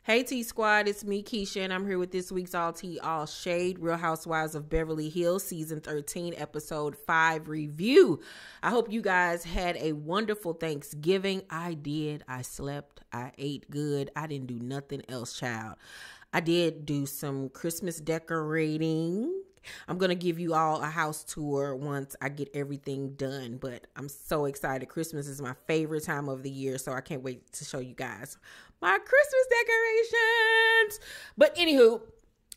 Hey T Squad, it's me Kesha, and I'm here with this week's All Tea All Shade Real Housewives of Beverly Hills Season 13 Episode 5 review. I hope you guys had a wonderful Thanksgiving. I did. I slept. I ate good. I didn't do nothing else, child. I did do some Christmas decorating. I'm going to give you all a house tour once I get everything done, but I'm so excited. Christmas is my favorite time of the year, so I can't wait to show you guys my Christmas decorations. But anywho,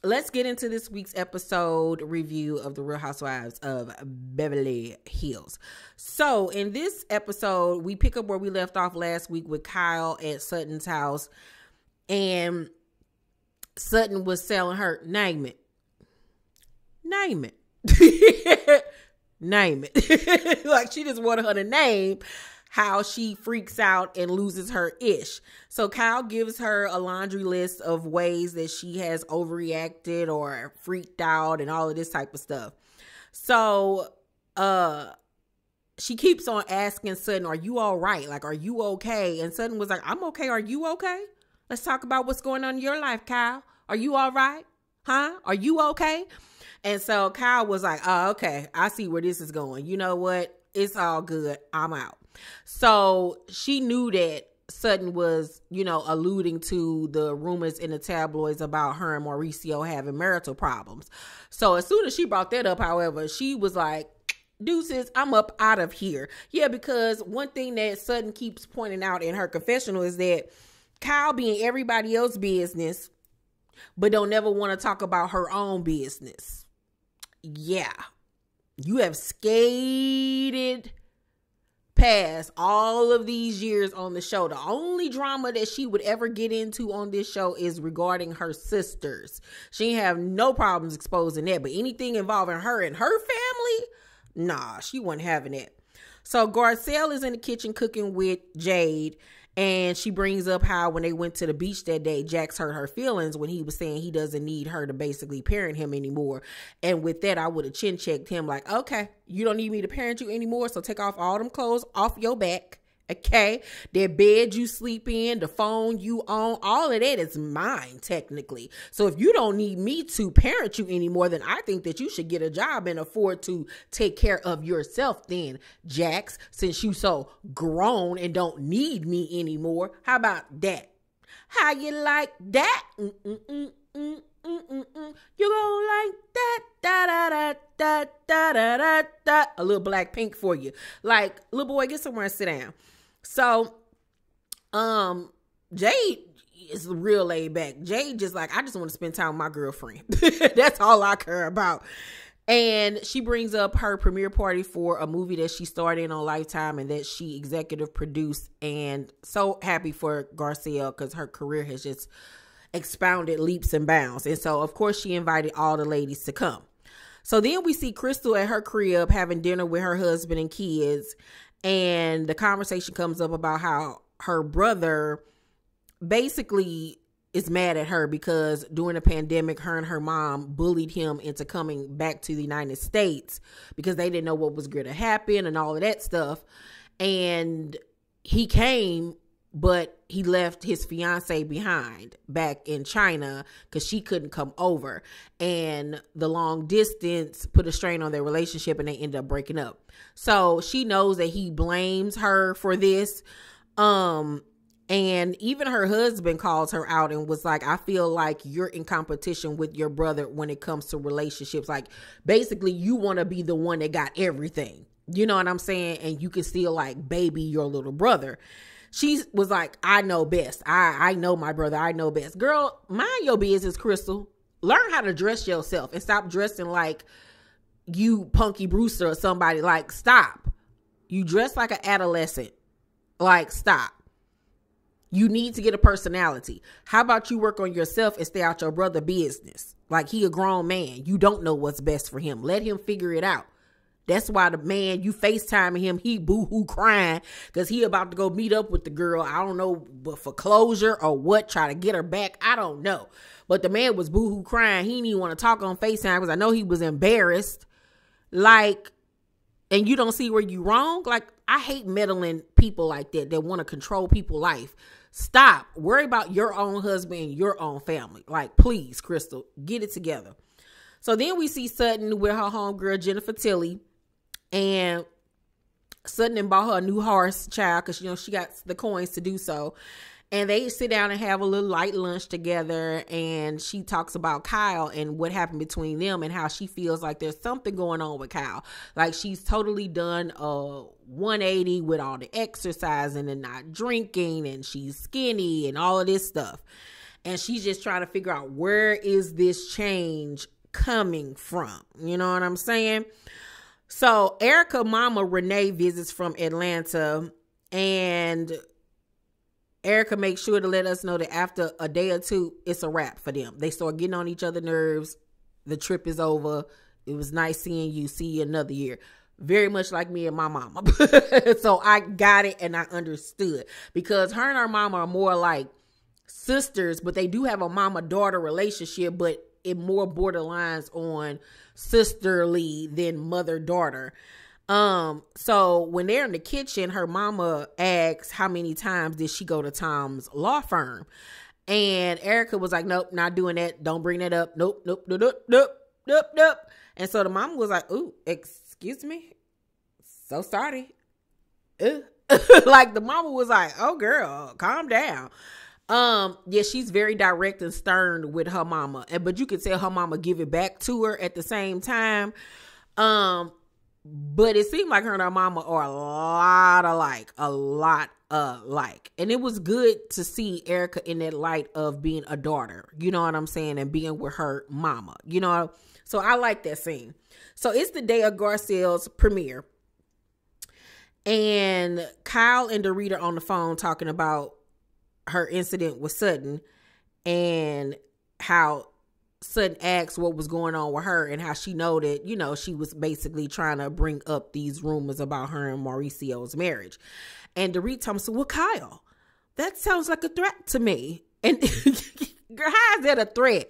let's get into this week's episode review of the Real Housewives of Beverly Hills. So in this episode, we pick up where we left off last week with Kyle at Sutton's house, and Sutton was selling her, name it. Name it. Like, she just wanted her to name how she freaks out and loses her ish. So Kyle gives her a laundry list of ways that she has overreacted or freaked out and all of this type of stuff. So she keeps on asking Sutton, are you all right? Like, are you okay? And Sutton was like, I'm okay. Are you okay? Let's talk about what's going on in your life, Kyle. Are you all right? Huh? Are you okay? And so Kyle was like, oh, okay, I see where this is going. You know what? It's all good. I'm out. So she knew that Sutton was, alluding to the rumors in the tabloids about her and Mauricio having marital problems. So as soon as she brought that up, however, she was like, deuces, I'm up out of here. Yeah, because one thing that Sutton keeps pointing out in her confessional is that Kyle be in everybody else's business, but don't never want to talk about her own business. Yeah, you have skated past all of these years on the show. The only drama that she would ever get into on this show is regarding her sisters. She ain't have no problems exposing that, but anything involving her and her family, nah, she wasn't having it. So Garcelle is in the kitchen cooking with Jade, and she brings up how when they went to the beach that day, Jax hurt her feelings when he was saying he doesn't need her to basically parent him anymore. And with that, I would have chin checked him like, okay, you don't need me to parent you anymore, so take off all them clothes off your back. Okay, that bed you sleep in, the phone you own, all of that is mine technically. So if you don't need me to parent you anymore, then I think that you should get a job and afford to take care of yourself then, Jax, since you so grown and don't need me anymore. How about that? How you like that? You gon' like that? Da da da da da da da da. A little black pink for you. Like, little boy, get somewhere and sit down. So, Jade is real laid back. Jade just like, I just want to spend time with my girlfriend. That's all I care about. And she brings up her premiere party for a movie that she starred in on Lifetime and that she executive produced. And so happy for Garcelle because her career has just expounded leaps and bounds. And so, of course, she invited all the ladies to come. So then we see Crystal at her crib having dinner with her husband and kids. And the conversation comes up about how her brother basically is mad at her because during the pandemic, her and her mom bullied him into coming back to the United States because they didn't know what was going to happen and all of that stuff. And he came, but he left his fiance behind back in China because she couldn't come over. And the long distance put a strain on their relationship and they ended up breaking up. So she knows that he blames her for this. And even her husband calls her out and was like, I feel like you're in competition with your brother when it comes to relationships. Like, basically, you want to be the one that got everything. You know what I'm saying? And you can still like baby your little brother. She was like, I know best. I know my brother. I know best. Girl, mind your business, Crystal. Learn how to dress yourself and stop dressing like you Punky Brewster or somebody. Like, stop. You dress like an adolescent. Like, stop. You need to get a personality. How about you work on yourself and stay out your brother's business? Like, he a grown man. You don't know what's best for him. Let him figure it out. That's why the man, you FaceTiming him, he boo-hoo crying because he about to go meet up with the girl. I don't know, but for closure or what, try to get her back. I don't know. But the man was boo-hoo crying. He didn't even want to talk on FaceTime because I know he was embarrassed. Like, and you don't see where you wrong. Like, I hate meddling people like that want to control people's life. Stop. Worry about your own husband and your own family. Like, please, Crystal, get it together. So then we see Sutton with her homegirl, Jennifer Tilly. And Sutton and bought her a new horse, child, because, you know, she got the coins to do so. And they sit down and have a little light lunch together. And she talks about Kyle and what happened between them and how she feels like there's something going on with Kyle. Like, she's totally done a 180 with all the exercising and not drinking. And she's skinny and all of this stuff. And she's just trying to figure out, where is this change coming from? You know what I'm saying? So Erica mama Renee visits from Atlanta, and Erica makes sure to let us know that after a day or two, it's a wrap for them. They start getting on each other's nerves. The trip is over. It was nice seeing you. See you another year. Very much like me and my mama. So I got it and I understood, because her and her mama are more like sisters, but they do have a mama-daughter relationship, but it more borderlines on sisterly than mother-daughter. So when they're in the kitchen, her mama asks how many times did she go to Tom's law firm, and Erica was like, nope, not doing that, don't bring that up, nope, nope, nope, nope, nope, nope, nope. And so the mama was like, ooh, excuse me, so sorry. Like, the mama was like, oh girl, calm down. Yeah, she's very direct and stern with her mama, but you could tell her mama give it back to her at the same time. But it seemed like her and her mama are a lot alike. And it was good to see Erica in that light of being a daughter, you know what I'm saying, and being with her mama, you know. So I like that scene. So it's the day of Garcelle's premiere, and Kyle and Dorita are on the phone talking about her incident with Sutton and how Sutton asked what was going on with her and how she know that, you know, she was basically trying to bring up these rumors about her and Mauricio's marriage. And Dorita told me, well, Kyle, that sounds like a threat to me. And how is that a threat?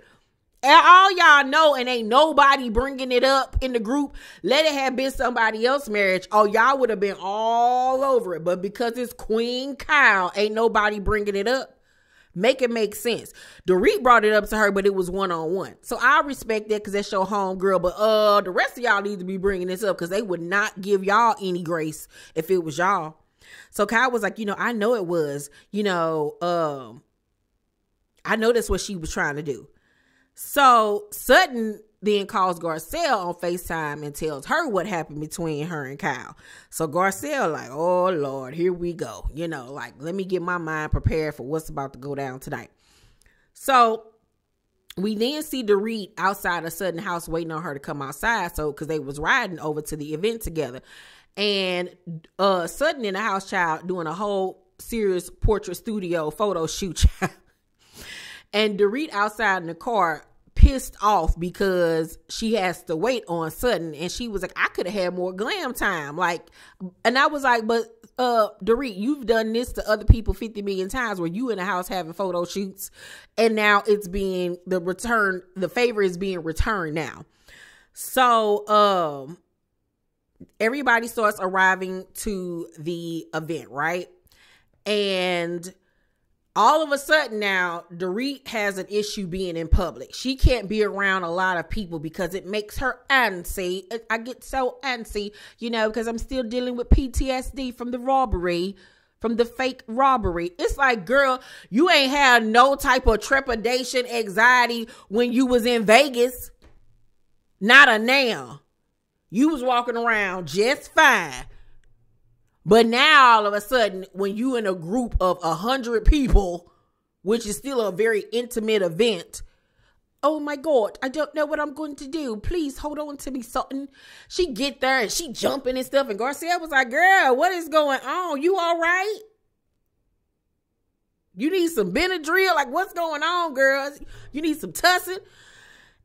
And all y'all know, and ain't nobody bringing it up in the group. Let it have been somebody else's marriage. Oh, y'all would have been all over it. But because it's Queen Kyle, ain't nobody bringing it up. Make it make sense. Dorit brought it up to her, but it was one-on-one. So I respect that because that's your home girl. But the rest of y'all need to be bringing this up, because they would not give y'all any grace if it was y'all. So Kyle was like, you know, I know it was, you know, I know that's what she was trying to do. So Sutton then calls Garcelle on FaceTime and tells her what happened between her and Kyle. So Garcelle like, oh Lord, here we go. You know, like, let me get my mind prepared for what's about to go down tonight. So we then see Dorit outside of Sutton's house waiting on her to come outside. So, cause they was riding over to the event together, and Sutton in the house, child, doing a whole serious portrait studio photo shoot, child. And Dorit outside in the car, pissed off because she has to wait on Sutton. And she was like, I could have had more glam time. Like, and I was like, but Dorit, you've done this to other people 50 million times, where you in the house having photo shoots, and now it's being the favor is being returned now. So everybody starts arriving to the event, right? And all of a sudden now, Dorit has an issue being in public. She can't be around a lot of people because it makes her antsy. I get so antsy, you know, because I'm still dealing with PTSD from the robbery, from the fake robbery. It's like, girl, you ain't had no type of trepidation, anxiety when you was in Vegas. Not a now. You was walking around just fine. But now all of a sudden, when you in a group of 100 people, which is still a very intimate event, oh my God, I don't know what I'm going to do. Please hold on to me, Sutton. She get there and she jumping and stuff. And Garcelle was like, girl, what is going on? You all right? You need some Benadryl? Like, what's going on, girl? You need some Tussin?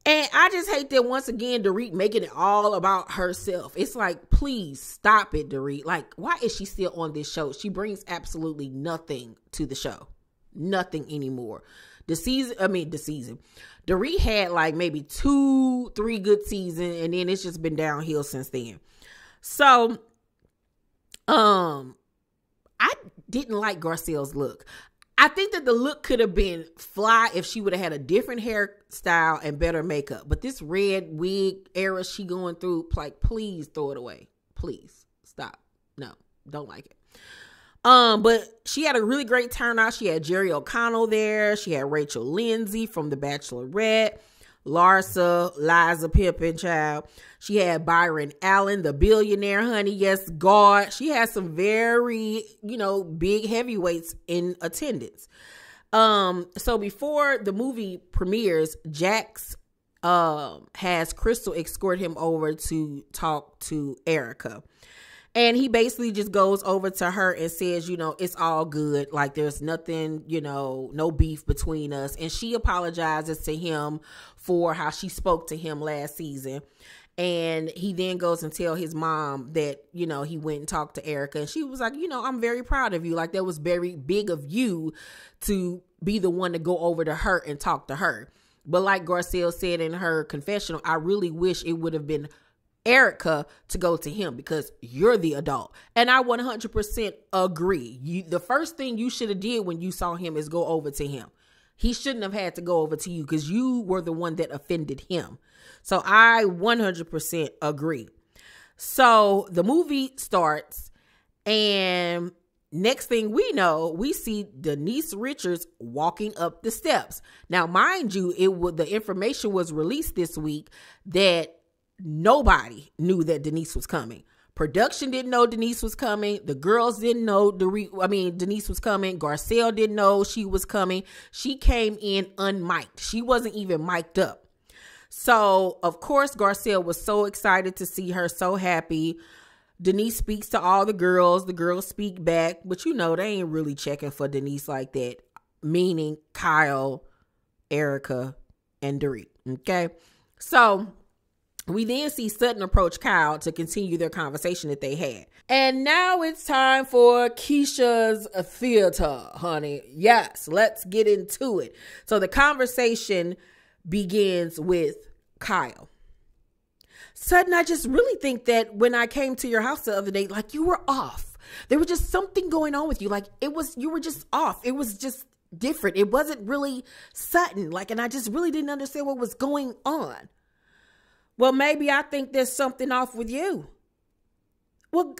And I just hate that, once again, Dorit making it all about herself. It's like, please stop it, Dorit. Like, why is she still on this show? She brings absolutely nothing to the show. Nothing anymore. The season. Dorit had like maybe 2-3 good seasons, and then it's just been downhill since then. So, I didn't like Garcelle's look. I think that the look could have been fly if she would have had a different hairstyle and better makeup. But this red wig era she going through, like, please throw it away. Please stop. No, don't like it. But she had a really great turnout. She had Jerry O'Connell there. She had Rachel Lindsay from The Bachelorette. Larsa, Liza Pimpin, child. She had Byron Allen, the billionaire, honey. Yes, God. She had some very, big heavyweights in attendance. So before the movie premieres, Jax has Crystal escort him over to talk to Erica. And he basically just goes over to her and says, it's all good. Like, there's nothing, no beef between us. And she apologizes to him for how she spoke to him last season. And he then goes and tell his mom that, he went and talked to Erica. And she was like, I'm very proud of you. Like, that was very big of you to be the one to go over to her and talk to her. But like Garcelle said in her confessional, I really wish it would have been Erica to go to him because you're the adult. And I 100% agree. The first thing you should have did when you saw him is go over to him. He shouldn't have had to go over to you because you were the one that offended him. So I 100% agree. So the movie starts, and next thing we know, we see Denise Richards walking up the steps. Now, mind you, the information was released this week that nobody knew that Denise was coming. Production didn't know Denise was coming. The girls didn't know Denise was coming. Garcelle didn't know she was coming. She came in unmiked. She wasn't even mic'd up. So, of course, Garcelle was so excited to see her, so happy. Denise speaks to all the girls. The girls speak back. But they ain't really checking for Denise like that. Meaning Kyle, Erica, and Dorit. Okay? So we then see Sutton approach Kyle to continue their conversation that they had. And now it's time for Kesha's theater, honey. Yes, let's get into it. So the conversation begins with Kyle. Sutton, I just really think that when I came to your house the other day, like, you were off. There was just something going on with you. Like, you were just off. It was just different. It wasn't really Sutton. Like, and I just really didn't understand what was going on. Well, maybe I think there's something off with you. Well,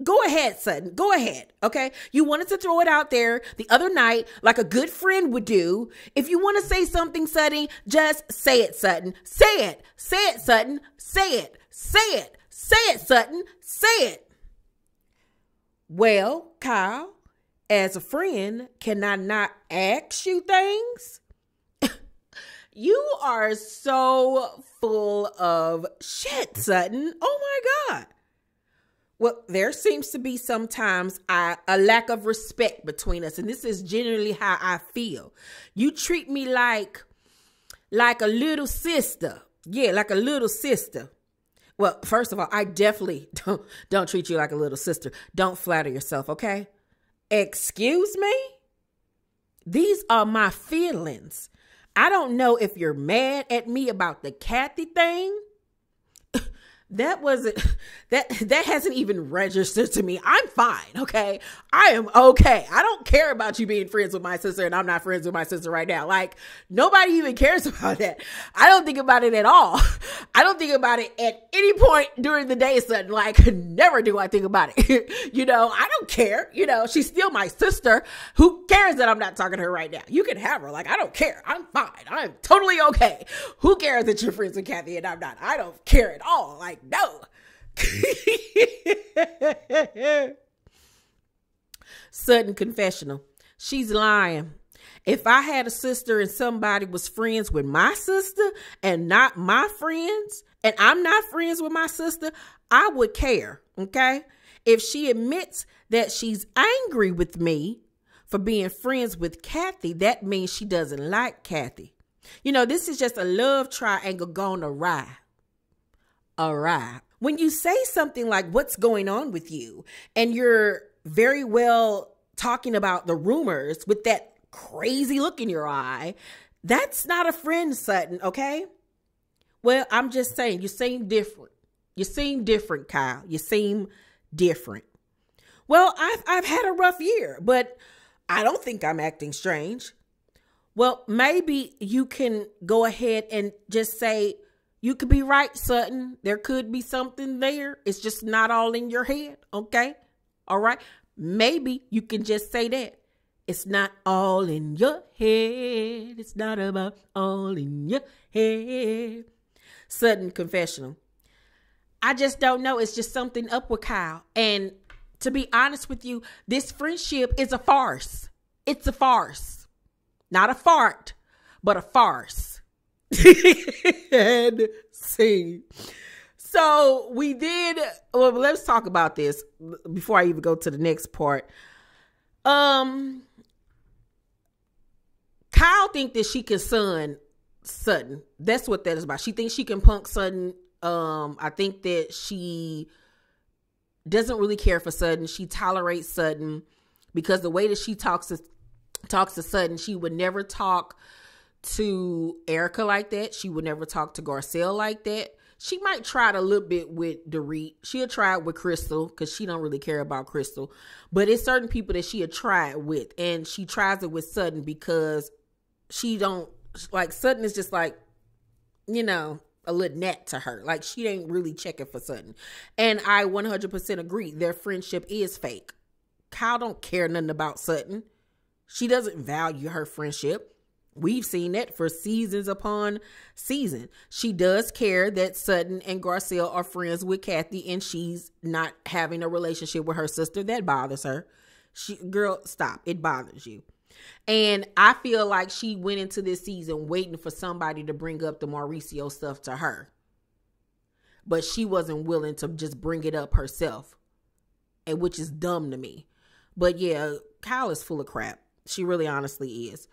go ahead, Sutton. Go ahead, okay? You wanted to throw it out there the other night like a good friend would do. If you want to say something, Sutton, just say it, Sutton. Say it. Say it, Sutton. Say it. Say it. Say it, Sutton. Say it. Well, Kyle, as a friend, can I not ask you things? You are so full of shit, Sutton. Oh my God. Well, there seems to be sometimes a lack of respect between us. And this is generally how I feel. You treat me like a little sister. Yeah, like a little sister. Well, first of all, I definitely don't treat you like a little sister. Don't flatter yourself, okay? Excuse me? These are my feelings. I don't know if you're mad at me about the Kathy thing. That hasn't even registered to me. I'm fine, okay? I am okay. I don't care about you being friends with my sister, and I'm not friends with my sister right now. Like, nobody even cares about that. I don't think about it at all. I don't think about it at any point during the day, Sutton. Like, never do I think about it. I don't care. She's still my sister. Who cares that I'm not talking to her right now? You can have her. Like, I don't care. I'm fine. I'm totally okay. Who cares that you're friends with Kathy and I'm not? I don't care at all. Like, no. Sutton confessional. She's lying. If I had a sister and somebody was friends with my sister and not my friends, and I'm not friends with my sister, I would care, okay? If she admits that she's angry with me for being friends with Kathy, that means she doesn't like Kathy. This is just a love triangle gone awry. Awry. When you say something like, what's going on with you? And you're very well talking about the rumors with that crazy look in your eye, that's not a friend, Sutton, okay? Well, I'm just saying, you seem different. You seem different, Kyle. You seem different. Well, I've had a rough year, but I don't think I'm acting strange. Well, maybe you can go ahead and just say, you could be right, Sutton. There could be something there. It's just not all in your head. Okay. All right. Maybe you can just say that. It's not all in your head. It's not about all in your head. Sutton confessional. I just don't know. It's just something up with Kyle. And to be honest with you, this friendship is a farce. It's a farce. Not a fart, but a farce. And see. So we did, well, let's talk about this before I even go to the next part. Kyle think that she can son Sutton. That's what that is about. She thinks she can punk Sutton. I think that she doesn't really care for Sutton. She tolerates Sutton because the way that she talks to Sutton, she would never talk to Erica like that. She would never talk to Garcelle like that. She might try it a little bit with Dorit. She'll try it with Crystal because she don't really care about Crystal. But it's certain people that she'll try it with. And she tries it with Sutton because she don't, like, Sutton is just like, you know, a little net to her. Like, she ain't really checking for Sutton. And I 100% agree. Their friendship is fake. Kyle don't care nothing about Sutton. She doesn't value her friendship. We've seen that for seasons upon season. She does care that Sutton and Garcelle are friends with Kathy and she's not having a relationship with her sister. That bothers her. Girl, stop. It bothers you. And I feel like she went into this season waiting for somebody to bring up the Mauricio stuff to her. But she wasn't willing to just bring it up herself. And which is dumb to me. But yeah, Kyle is full of crap. She really honestly is.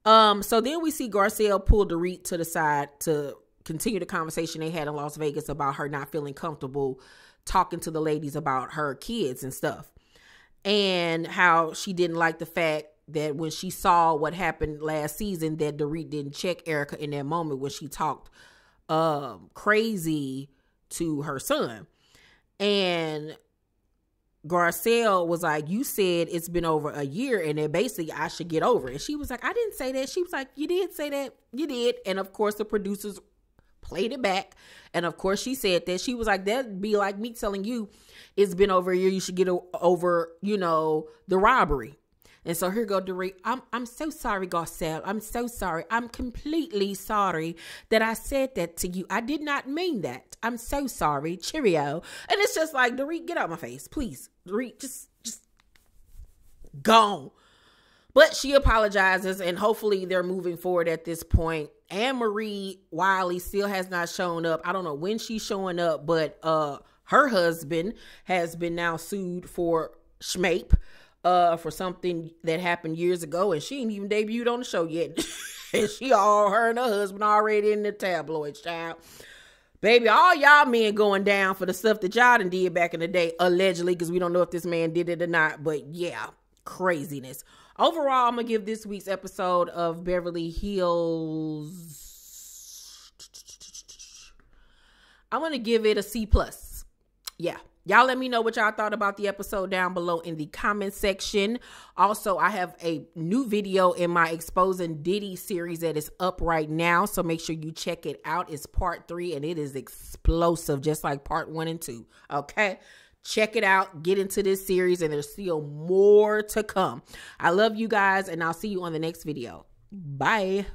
So then we see Garcelle pull Dorit to the side to continue the conversation they had in Las Vegas about her not feeling comfortable talking to the ladies about her kids and stuff. And how she didn't like the fact that when she saw what happened last season, that Dorit didn't check Erica in that moment when she talked crazy to her son. And Garcelle was like, you said it's been over a year and that basically I should get over it. And she was like, I didn't say that. She was like, you did say that. You did. And of course the producers played it back. And of course she said that. She was like, that'd be like me telling you it's been over a year. You should get over, you know, the robbery. And so here go Dorit. I'm so sorry, Garcelle. I'm so sorry. I'm completely sorry that I said that to you. I did not mean that. I'm so sorry. Cheerio. And it's just like, Dorit, get out my face, please. Dorit, just gone. But she apologizes, and hopefully they're moving forward at this point. Anne-Marie Wiley still has not shown up. I don't know when she's showing up, but her husband has been now sued for schmape. For something that happened years ago, and she ain't even debuted on the show yet. And her and her husband already in the tabloids, child. Baby, all y'all men going down for the stuff that y'all done did back in the day, allegedly, because we don't know if this man did it or not. But yeah, craziness. Overall, I'm going to give this week's episode of Beverly Hills, I'm going to give it a C+. Yeah. Y'all let me know what y'all thought about the episode down below in the comment section. Also, I have a new video in my Exposing Diddy series that is up right now. So make sure you check it out. It's part 3 and it is explosive, just like part 1 and 2. Okay? Check it out. Get into this series and there's still more to come. I love you guys and I'll see you on the next video. Bye.